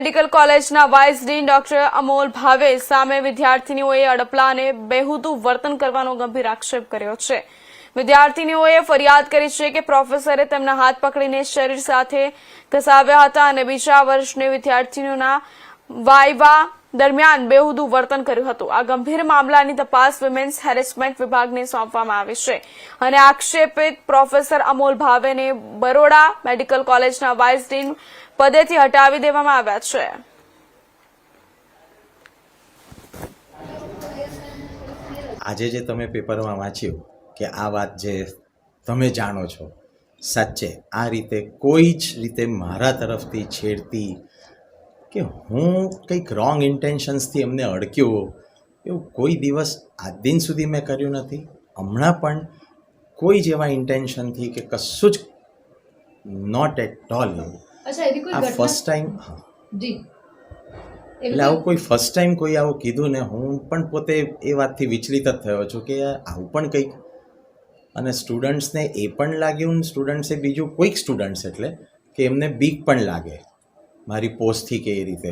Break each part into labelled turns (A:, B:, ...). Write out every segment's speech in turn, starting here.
A: Medical કોલેજના vice dean doctor Amol ભાવે સામે વિદ્યાર્થીનીઓએ અડપલાને બેહુદુ વર્તન કરવાનો ગંભીર આક્ષેપ કર્યો છે। વિદ્યાર્થીનીઓએ ફરિયાદ કરી છે કે પ્રોફેસરે તેમના હાથ પકડીને શરીર સાથે ઘસાવ્યા હતા અને બીજા વર્ષની વિદ્યાર્થીનીઓના વાયવા દરમિયાન બેહુદુ વર્તન કર્યું હતું। આ ગંભીર મામલાની તપાસ વિમેન્સ હેરેસમેન્ટ વિભાગને સોંપવામાં આવી છે અને આક્ષેપિત પ્રોફેસર અમોલ ભાવેને બરોડા મેડિકલ કોલેજના વાઇસ ડીન પદેથી હટાવી દેવામાં આવ્યા છે।
B: આજે જે તમે પેપરમાં વાંચ્યું કે આ વાત જે તમે જાણો છો સાચે આ રીતે કોઈ જ રીતે મારા તરફથી છેડતી કે હું કંઈક રોંગ ઇન્ટેન્શન્સથી એમને અડક્યો એવું કોઈ દિવસ આજ દિન સુધી મેં કર્યું નથી। હમણાં પણ કોઈ જ એવા ઇન્ટેન્શનથી કે કશું જ નોટ એટ ઓલ। આ ફર્સ્ટ ટાઈમ
C: જી
B: એટલે આવું કોઈ ફર્સ્ટ ટાઈમ કોઈ આવું કીધું ને હું પણ પોતે એ વાતથી વિચલિત જ થયો છું કે આવું પણ કંઈક અને સ્ટુડન્ટ્સને એ પણ લાગ્યું ને સ્ટુડન્ટ્સે બીજું કોઈક સ્ટુડન્ટ્સ એટલે કે એમને બીક પણ લાગે મારી પોસ્ટથી કે એ રીતે।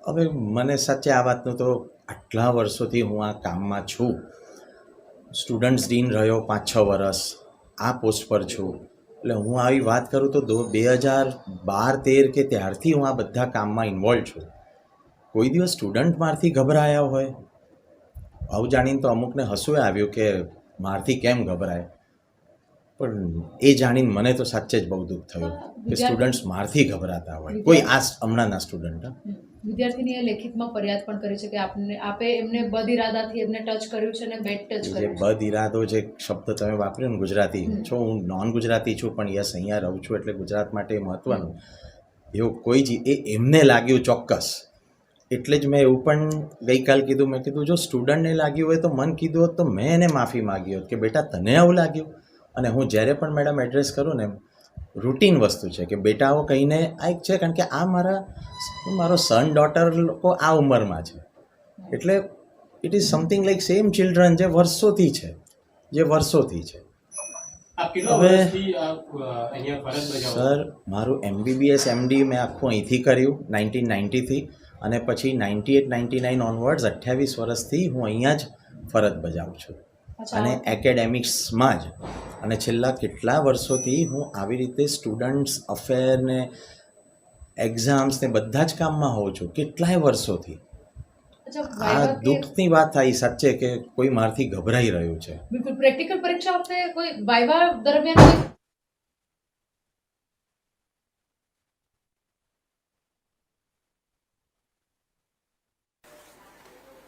B: હવે મને સાચે આ વાતનું તો આટલા વર્ષોથી હું આ કામમાં છું, સ્ટુડન્ટ્સ ડીન રહ્યો 5-6 વર્ષ આ પોસ્ટ પર છું, એટલે હું આવી વાત કરું તો 2012-13 કે ત્યારથી હું આ બધા કામમાં ઇન્વોલ્વ છું। કોઈ દિવસ સ્ટુડન્ટ મારથી ગભરાયા હોય આવું જાણીને તો અમુકને હસવું આવ્યું કે મારથી કેમ ગભરાય, પણ એ જાણીને મને તો સાચે જ બહુ દુઃખ થયું કે સ્ટુડન્ટ્સ મારથી ગભરાતા હોય કોઈ આ હમણાંના સ્ટુડન્ટ।
C: વિદ્યાર્થીનીએ લેખિતમાં ફરિયાદ પણ કરી છે કે આપે એમને બદ ઇરાદાથી એમને ટચ કર્યું છે અને બેડ ટચ
B: જે
C: કર્યું છે।
B: બદ ઇરાદો જે શબ્દ તમે વાપર્યો ને ગુજરાતી છો, હું નોન ગુજરાતી છું પણ યસ અહીંયા રહું છું એટલે ગુજરાત માટે મહત્ત્વનું એવું કોઈ જ એમને લાગ્યું ચોક્કસ, એટલે જ મેં એવું પણ ગઈકાલ કીધું, મેં કીધું જો સ્ટુડન્ટને લાગ્યું હોય તો મને કીધું હોત તો મેં એને માફી માગી હોત કે બેટા તને આવું લાગ્યું। અને હું જ્યારે પણ મેડમ એડ્રેસ કરું ને રૂટીન વસ્તુ છે કે બેટાઓ કહીને આ એક છે, કારણ કે આ મારો સન ડોટર લોકો આ ઉંમરમાં છે એટલે it is something like same children જે વર્ષોથી છે। હવે સર મારું MBBS MD મેં આખું અહીંથી કર્યું 1990થી અને પછી 98-99 ઓનવર્ડ્સ 28 વર્ષથી હું અહીંયા જ ફરજ બજાવું છું અને એકેડેમિક્સમાં જ, અને છેલ્લા કેટલા વર્ષોથી હું આવી રીતે સ્ટુડન્ટ્સ અફેર ને એક્ઝામ્સ ને બધા જ કામમાં હોઉં છું કેટલાય વર્ષોથી। આ દુઃખની વાત થાય સાચે કે કોઈ મારથી ગભરાઈ રહ્યું છે।
C: બિલકુલ પ્રેક્ટિકલ પરીક્ષા વખતે કોઈ વાયવા દરમિયાન